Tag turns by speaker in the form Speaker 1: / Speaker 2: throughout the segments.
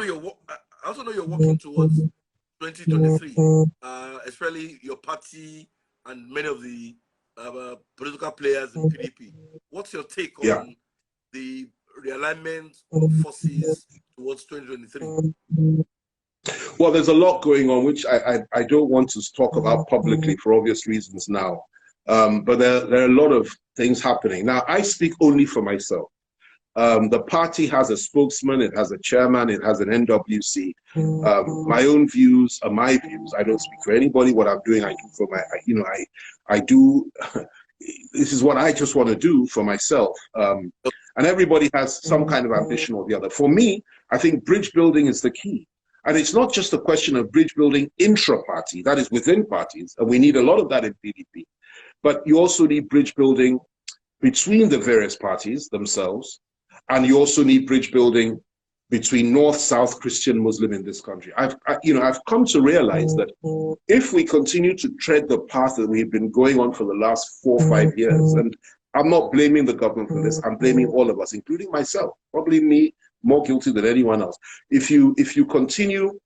Speaker 1: know I also know you're working towards 2023, especially your party and many of the political players in PDP. What's your take on the realignment of forces towards 2023?
Speaker 2: Well, there's a lot going on, which I don't want to talk about publicly for obvious reasons now. But there are a lot of things happening. Now, I speak only for myself. The party has a spokesman, it has a chairman, it has an NWC. My own views are my views. I don't speak for anybody. What I'm doing, I do for my, I do, this is what I just want to do for myself. And everybody has some kind of ambition or the other. For me, I think bridge building is the key. And it's not just a question of bridge building intra-party, that is within parties, and we need a lot of that in PDP. But you also need bridge building between the various parties themselves, and you also need bridge building between North, South, Christian, Muslim in this country. I've come to realize that if we continue to tread the path that we've been going on for the last 4 or 5 years, and I'm not blaming the government for this, I'm blaming all of us, including myself, probably me, more guilty than anyone else. If you continue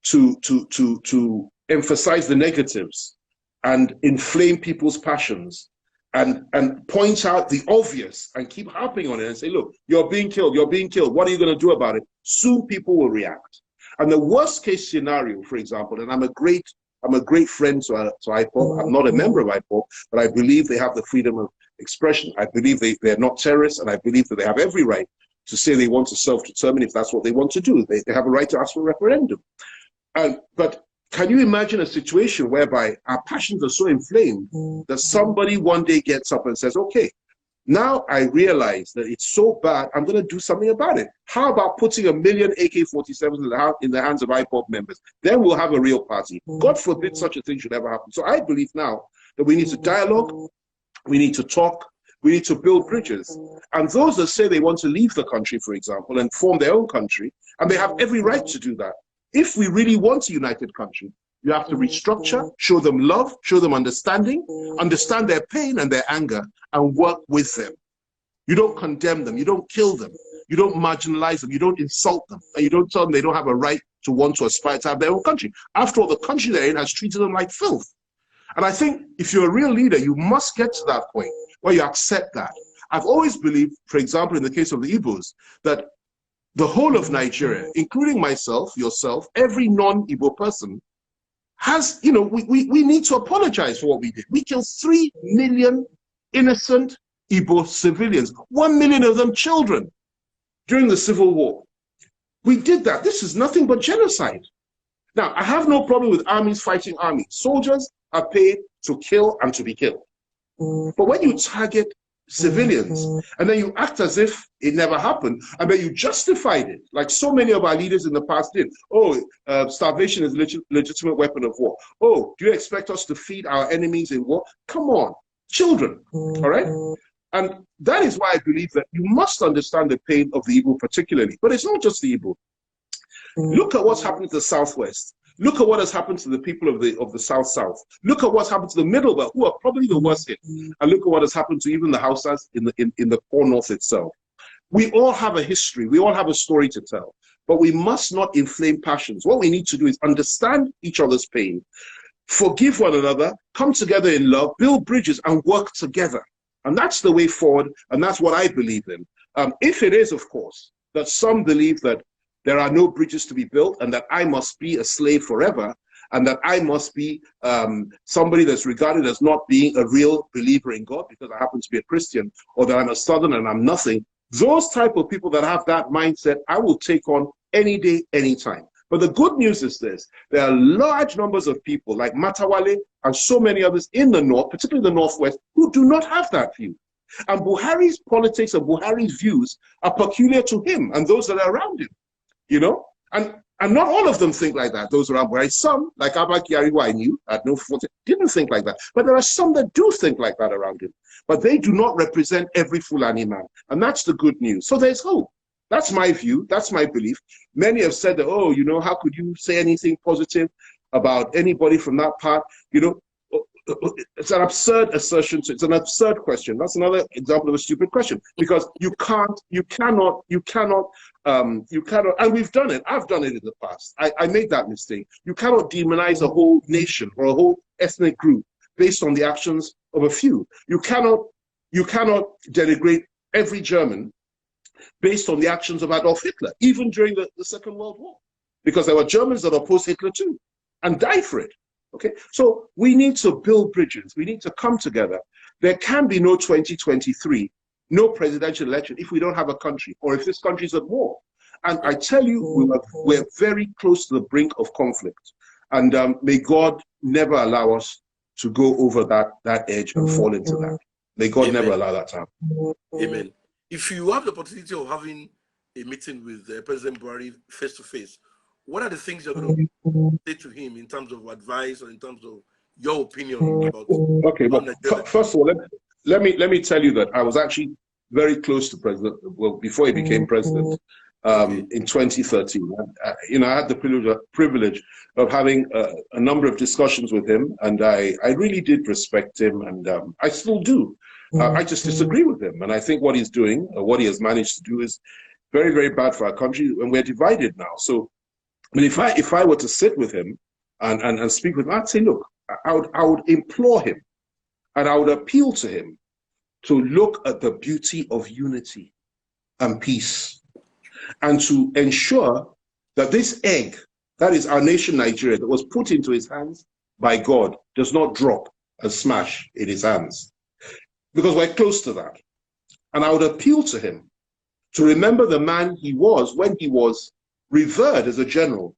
Speaker 2: to emphasize the negatives and inflame people's passions and point out the obvious and keep harping on it and say, look, you're being killed, what are you going to do about it? Soon people will react. And the worst case scenario, for example, and I'm a great friend to IPOB. I'm not a member of IPOB, but I believe they have the freedom of expression. I believe they're not terrorists, and I believe that they have every right to say they want to self-determine if that's what they want to do. They have a right to ask for a referendum. But can you imagine a situation whereby our passions are so inflamed that somebody one day gets up and says, okay, now I realize that it's so bad, I'm going to do something about it. How about putting 1 million AK-47s in the hands of IPOB members? Then we'll have a real party. God forbid such a thing should ever happen. So I believe now that we need to dialogue, we need to talk, we need to build bridges. And those that say they want to leave the country, for example, and form their own country, and they have every right to do that. If we really want a united country, you have to restructure, show them love, show them understanding, understand their pain and their anger, and work with them. You don't condemn them, you don't kill them, you don't marginalize them, you don't insult them, and you don't tell them they don't have a right to want to aspire to have their own country. After all, the country they're in has treated them like filth. And I think if you're a real leader, you must get to that point where you accept that. I've always believed, for example, in the case of the Igbos, that the whole of Nigeria, including myself, yourself, every non-Igbo person, has, we need to apologize for what we did. We killed 3 million innocent Igbo civilians, 1 million of them children, during the Civil War. We did that. This is nothing but genocide. Now, I have no problem with armies fighting armies. Soldiers are paid to kill and to be killed. But when you target civilians and then you act as if it never happened, and then you justified it, like so many of our leaders in the past did. Oh, starvation is a legitimate weapon of war. Oh, do you expect us to feed our enemies in war? Come on, children, all right? And that is why I believe that you must understand the pain of the Igbo particularly. But it's not just the Igbo. Look at what's happened to the Southwest. Look at what has happened to the people of the South-South. Look at what's happened to the Middle Belt, who are probably the worst hit. And look at what has happened to even the Hausas in the core North itself. We all have a history. We all have a story to tell. But we must not inflame passions. What we need to do is understand each other's pain, forgive one another, come together in love, build bridges, and work together. And that's the way forward, and that's what I believe in. If it is, of course, that some believe that there are no bridges to be built and that I must be a slave forever, and that I must be somebody that's regarded as not being a real believer in God because I happen to be a Christian, or that I'm a Southern and I'm nothing, those type of people that have that mindset, I will take on any day, anytime. But the good news is this: there are large numbers of people like Matawale and so many others in the North, particularly the Northwest, who do not have that view. And Buhari's politics and Buhari's views are peculiar to him and those that are around him. And not all of them think like that, those around Buhari. Some, like Abba Kyari, who I knew, had no forte, didn't think like that. But there are some that do think like that around him. But they do not represent every Fulani man. And that's the good news. So there's hope. That's my view. That's my belief. Many have said that, how could you say anything positive about anybody from that part? it's an absurd assertion. It's an absurd question. That's another example of a stupid question, because you cannot, and we've done it. I've done it in the past. I made that mistake. You cannot demonize a whole nation or a whole ethnic group based on the actions of a few. You cannot denigrate every German based on the actions of Adolf Hitler, even during the Second World War, because there were Germans that opposed Hitler too and died for it. Okay, so we need to build bridges. We need to come together. There can be no 2023, no presidential election if we don't have a country, or if this country is at war. And I tell you, we're very close to the brink of conflict. And may God never allow us to go over that edge and fall into that. May God
Speaker 1: Amen.
Speaker 2: never allow that to happen.
Speaker 1: Amen. If you have the opportunity of having a meeting with President Buhari face to face, what are the things you're going to say to him in terms of advice or in terms of your opinion about?
Speaker 2: Okay, but first of all, let me tell you that I was actually very close to President, well, before he became president, in 2013. I had the privilege of having a number of discussions with him, and I really did respect him, and I still do. I just disagree with him, and I think what he's doing, what he has managed to do, is very, very bad for our country, and we're divided now. So, I mean, if I were to sit with him and speak with him, I'd say, look, I would implore him, and I would appeal to him to look at the beauty of unity and peace, and to ensure that this egg, that is our nation Nigeria, that was put into his hands by God, does not drop and smash in his hands. Because we're close to that. And I would appeal to him to remember the man he was when he was revered as a general,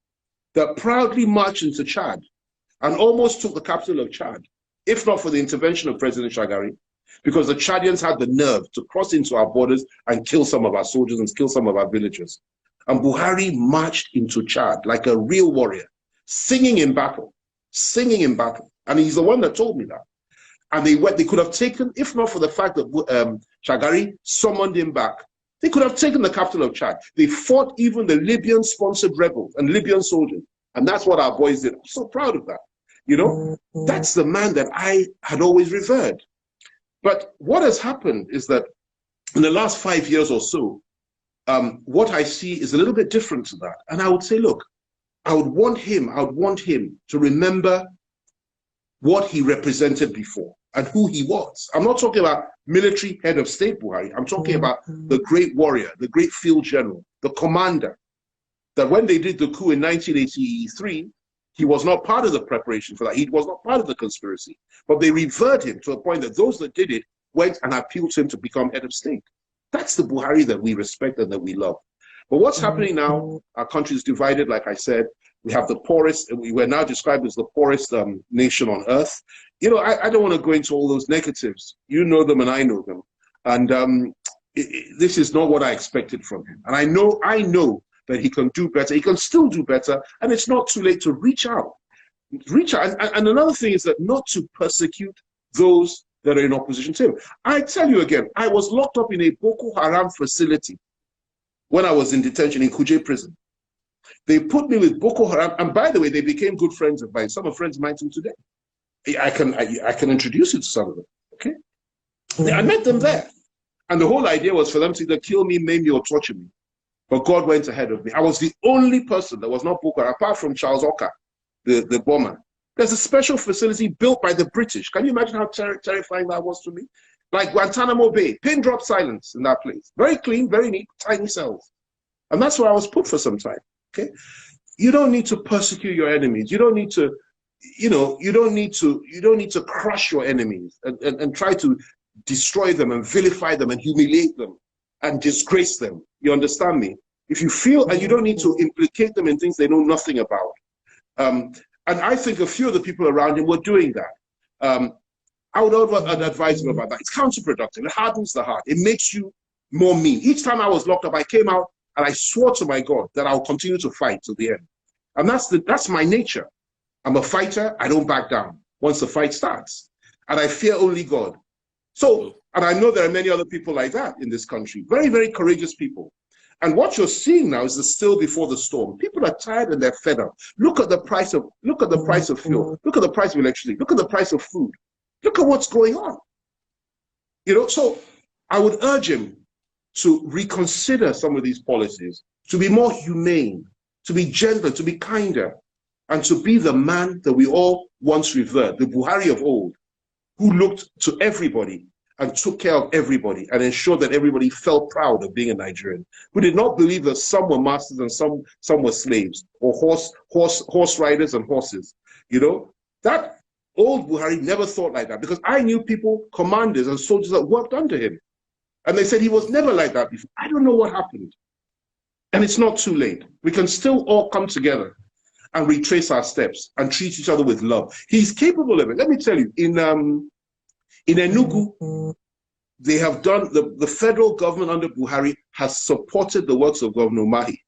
Speaker 2: that proudly marched into Chad and almost took the capital of Chad, if not for the intervention of President Shagari, because the Chadians had the nerve to cross into our borders and kill some of our soldiers and kill some of our villagers. And Buhari marched into Chad like a real warrior, singing in battle. And he's the one that told me that. And they could have taken, if not for the fact that Shagari summoned him back, they could have taken the capital of Chad. They fought even the Libyan-sponsored rebels and Libyan soldiers. And that's what our boys did. I'm so proud of that. You know, that's the man that I had always revered. But what has happened is that in the last 5 years or so, what I see is a little bit different to that. And I would say, look, I would want him to remember what he represented before and who he was. I'm not talking about military head of state Buhari. I'm talking about the great warrior, the great field general, the commander, that when they did the coup in 1983, he was not part of the preparation for that. He was not part of the conspiracy. But they revered him to a point that those that did it went and appealed to him to become head of state. That's the Buhari that we respect and that we love. But what's happening now, our country is divided, like I said. We have the poorest, and we were now described as the poorest nation on earth. You know, I don't want to go into all those negatives. You know them and I know them. And this is not what I expected from him. And I know that he can do better. He can still do better. And it's not too late to reach out. And another thing is that not to persecute those that are in opposition to him. I tell you again, I was locked up in a Boko Haram facility when I was in detention in Kuje prison. They put me with Boko Haram, and by the way, they became good friends of mine. Some are friends of mine till today. I can introduce you to some of them. Okay, I met them there, and the whole idea was for them to either kill me, maim me, or torture me. But God went ahead of me. I was the only person that was not Boko Haram, apart from Charles Oka, the bomber. There's a special facility built by the British. Can you imagine how terrifying that was to me? Like Guantanamo Bay, pin drop silence in that place. Very clean, very neat, tiny cells, and that's where I was put for some time. Okay, you don't need to persecute your enemies. You don't need to, you don't need to crush your enemies and try to destroy them and vilify them and humiliate them and disgrace them. You understand me? If you feel, and you don't need to implicate them in things they know nothing about. And I think a few of the people around him were doing that. I would advise him about that. It's counterproductive. It hardens the heart. It makes you more mean. Each time I was locked up, I came out and I swore to my God that I'll continue to fight till the end. And that's my nature. I'm a fighter. I don't back down once the fight starts. And I fear only God. So, and I know there are many other people like that in this country. Very, very courageous people. And what you're seeing now is the still before the storm. People are tired and they're fed up. Look at the price of fuel. Look at the price of electricity. Look at the price of food. Look at what's going on. You know, so I would urge him to reconsider some of these policies, to be more humane, to be gentler, to be kinder, and to be the man that we all once revered, the Buhari of old, who looked to everybody and took care of everybody and ensured that everybody felt proud of being a Nigerian, who did not believe that some were masters and some were slaves, or horse riders and horses. You know, that old Buhari never thought like that, because I knew people, commanders and soldiers that worked under him, and they said he was never like that before. I don't know what happened. And it's not too late. We can still all come together and retrace our steps and treat each other with love. He's capable of it. Let me tell you, in Enugu, they have done, the federal government under Buhari has supported the works of Governor Mahi.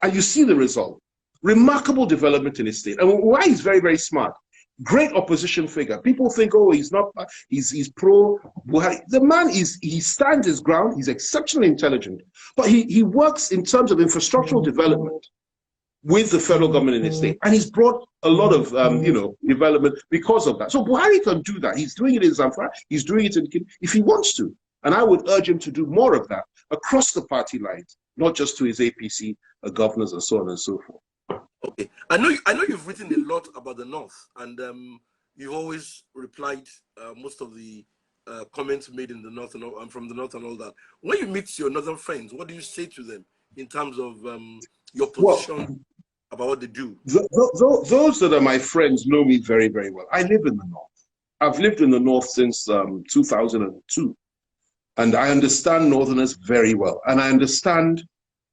Speaker 2: And you see the result. Remarkable development in his state. And why he's very, very smart. Great opposition figure. People think, oh, he's not, he's pro Buhari. The man he stands his ground. He's exceptionally intelligent, but he works in terms of infrastructural development with the federal government in his state, and he's brought a lot of development because of that. So Buhari can do that. He's doing it in Zamfara. He's doing it if he wants to, and I would urge him to do more of that across the party lines, not just to his APC governors and so on and so forth.
Speaker 1: Okay, I know you've written a lot about the North, and you've always replied most of the comments made in the North and from the North and all that. When you meet your Northern friends, what do you say to them in terms of your position about what they do?
Speaker 2: Those that are my friends know me very, very well. I live in the North. I've lived in the North since 2002, and I understand Northerners very well, and I understand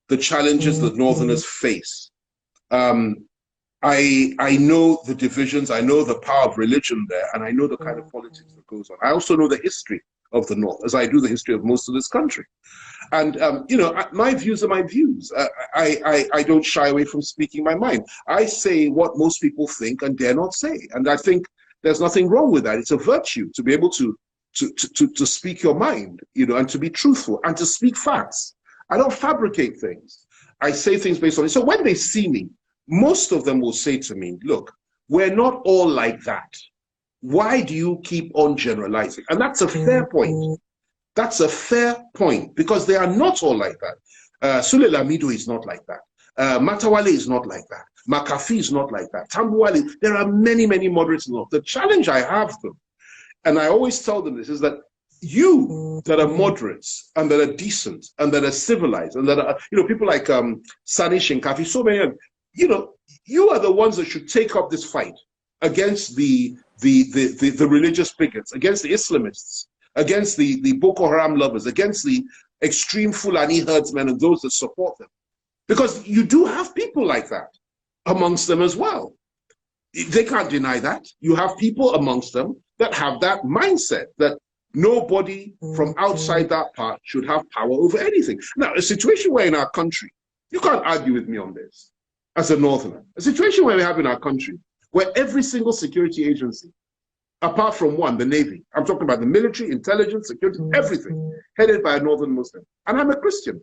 Speaker 2: the challenges that Northerners face. I know the divisions, I know the power of religion there, and I know the kind of politics that goes on. I also know the history of the North, as I do the history of most of this country. And, my views are my views. I don't shy away from speaking my mind. I say what most people think and dare not say. And I think there's nothing wrong with that. It's a virtue to be able to speak your mind, and to be truthful and to speak facts. I don't fabricate things. I say things based on it. So when they see me, most of them will say to me, look, we're not all like that. Why do you keep on generalizing? And that's a fair point. That's a fair point, because they are not all like that. Sule Lamido is not like that. Matawale is not like that. Makafi is not like that. Tambuwale, there are many, many moderates in the North. The challenge I have them, and I always tell them this, is that you that are moderates and that are decent and that are civilized and that are, people like Sani Shinkafi, so many of them, you are the ones that should take up this fight against the religious bigots, against the Islamists, against the Boko Haram lovers, against the extreme Fulani herdsmen and those that support them. Because you do have people like that amongst them as well. They can't deny that. You have people amongst them that have that mindset that nobody from outside that part should have power over anything. Now, a situation where in our country, you can't argue with me on this as a Northerner, a situation where we have in our country where every single security agency, apart from one, the Navy, I'm talking about the military, intelligence, security, everything, headed by a Northern Muslim. And I'm a Christian.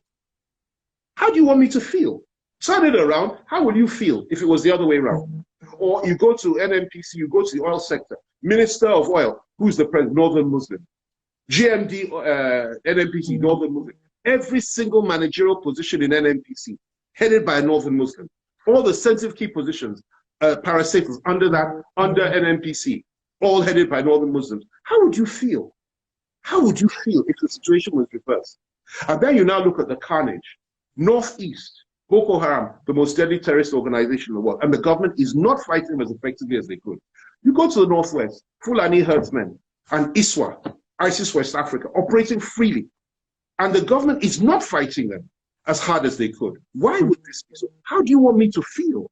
Speaker 2: How do you want me to feel? Turn it around. How will you feel if it was the other way around? Or you go to NNPC, you go to the oil sector, Minister of Oil, who's the president, Northern Muslim. GMD, NNPC, Northern Muslim. Every single managerial position in NNPC, headed by a Northern Muslim. All the sensitive key positions, parastatals under NNPC, all headed by Northern Muslims. How would you feel? How would you feel if the situation was reversed? And then you now look at the carnage. Northeast, Boko Haram, the most deadly terrorist organization in the world, and the government is not fighting them as effectively as they could. You go to the Northwest, Fulani herdsmen and ISWA, ISIS West Africa, operating freely, and the government is not fighting them as hard as they could. Why would this be so? How do you want me to feel?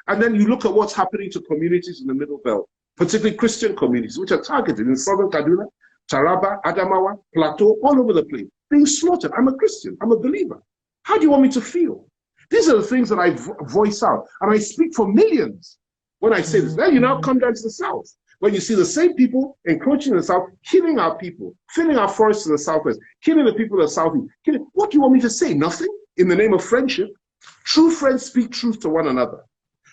Speaker 2: And then you look at what's happening to communities in the Middle Belt, particularly Christian communities, which are targeted in southern Kaduna, Taraba, Adamawa, Plateau, all over the place, being slaughtered. I'm a Christian, I'm a believer. How do you want me to feel? These are the things that I voice out, and I speak for millions when I say this. Then you now come down to the South, when you see the same people encroaching in the South, killing our people, filling our forests in the Southwest, killing the people in the Southeast. What do you want me to say? Nothing? in the name of friendship, true friends speak truth to one another.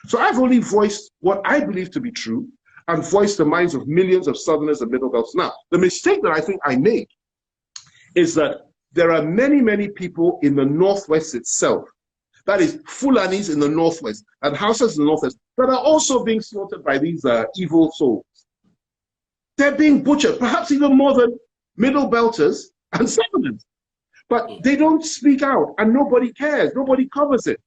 Speaker 2: So I've only voiced what I believe to be true and voiced the minds of millions of Southerners and Middle Belts. Now, the mistake that I think I made is that there are many, many people in the Northwest itself, that is Fulanis in the Northwest and Hausas in the Northwest, that are also being slaughtered by these evil souls. They're being butchered, perhaps even more than Middle Belters and Southerners. But they don't speak out and nobody cares, nobody covers it.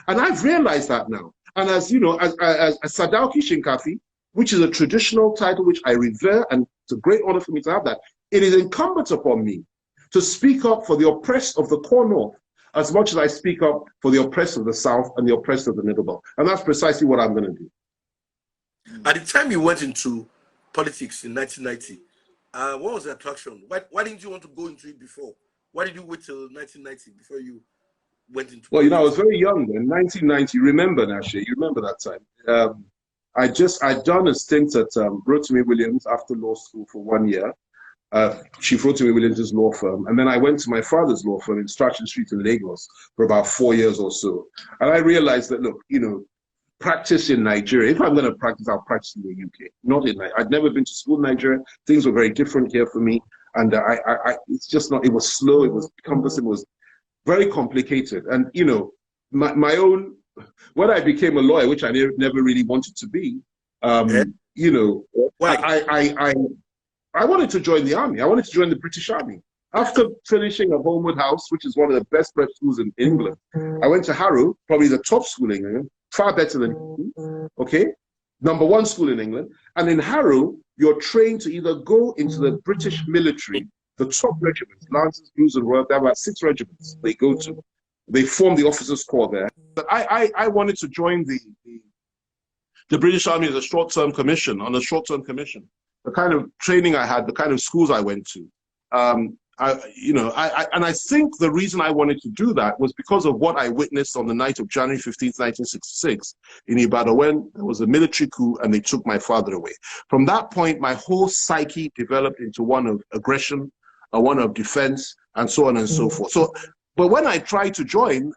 Speaker 2: And I've realized that now. And as you know, as Sadauki Shinkafi, which is a traditional title which I revere, and it's a great honor for me to have that, it is incumbent upon me to speak up for the oppressed of the core North as much as I speak up for the oppressed of the South and the oppressed of the Middle Belt. And that's precisely what I'm going to do.
Speaker 1: At the time you went into politics in 1990, what was the attraction? Why didn't you want to go into it before? Why did you wait till 1990 before you went into
Speaker 2: Well, you know, I was very young then, 1990. Remember, Nashe, you remember that time. I'd done a stint at Rotimi Williams after law school for 1 year. Chief Rotimi Williams' law firm. And then I went to my father's law firm in Strachan Street in Lagos for about 4 years or so. And I realized that, look, you know, practice in Nigeria, if I'm going to practice, I'll practice in the UK, not in Nigeria. I'd never been to school in Nigeria. Things were very different here for me. And it's just not, it was slow, it was cumbersome, it was very complicated. And, you know, my own, when I became a lawyer, which I never really wanted to be, you know, I wanted to join the army. I wanted to join the British Army. After finishing at Homewood House, which is one of the best prep schools in England, I went to Harrow, probably the top school in England, far better than, okay? #1 school in England. And in Harrow, you're trained to either go into the British military, the top regiments, Lancers, Blues, and Royal. There are about 6 regiments they go to. They form the officers' corps there. But I wanted to join the British Army as a short-term commission, on a short-term commission. The kind of training I had, the kind of schools I went to. And I think the reason I wanted to do that was because of what I witnessed on the night of January 15th, 1966 in Ibadan, when there was a military coup and they took my father away. From that point, my whole psyche developed into one of aggression, one of defense, and so on and so forth. So, but when I tried to join,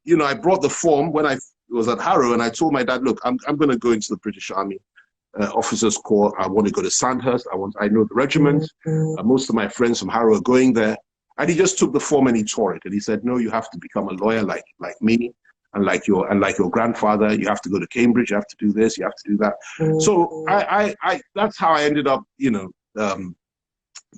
Speaker 2: you know, I brought the form when I was at Harrow, and I told my dad, look, I'm going to go into the British Army. Officers Corps. I want to go to Sandhurst. I know the regiment. Most of my friends from Harrow are going there. And he just took the form and he tore it. And he said, no, you have to become a lawyer like me and like your grandfather. You have to go to Cambridge. You have to do this. You have to do that. So that's how I ended up, you know,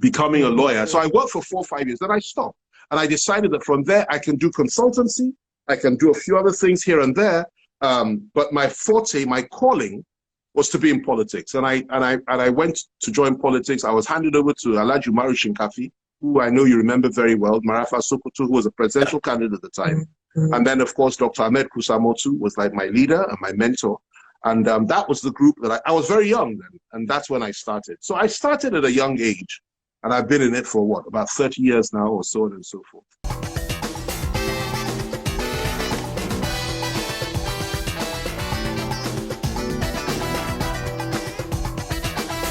Speaker 2: becoming a lawyer. So I worked for 4 or 5 years. Then I stopped. And I decided that from there I can do consultancy. I can do a few other things here and there. But my forte, my calling, was to be in politics. And I went to join politics. I was handed over to Alhaji Umaru Shinkafi, who I know you remember very well, Marafa Sokoto, who was a presidential candidate at the time. And then, of course, Dr. Ahmed Kusamotu was like my leader and my mentor. And that was the group that I was very young then, and that's when I started. So I started at a young age, and I've been in it for what, about 30 years now, or so on and so forth.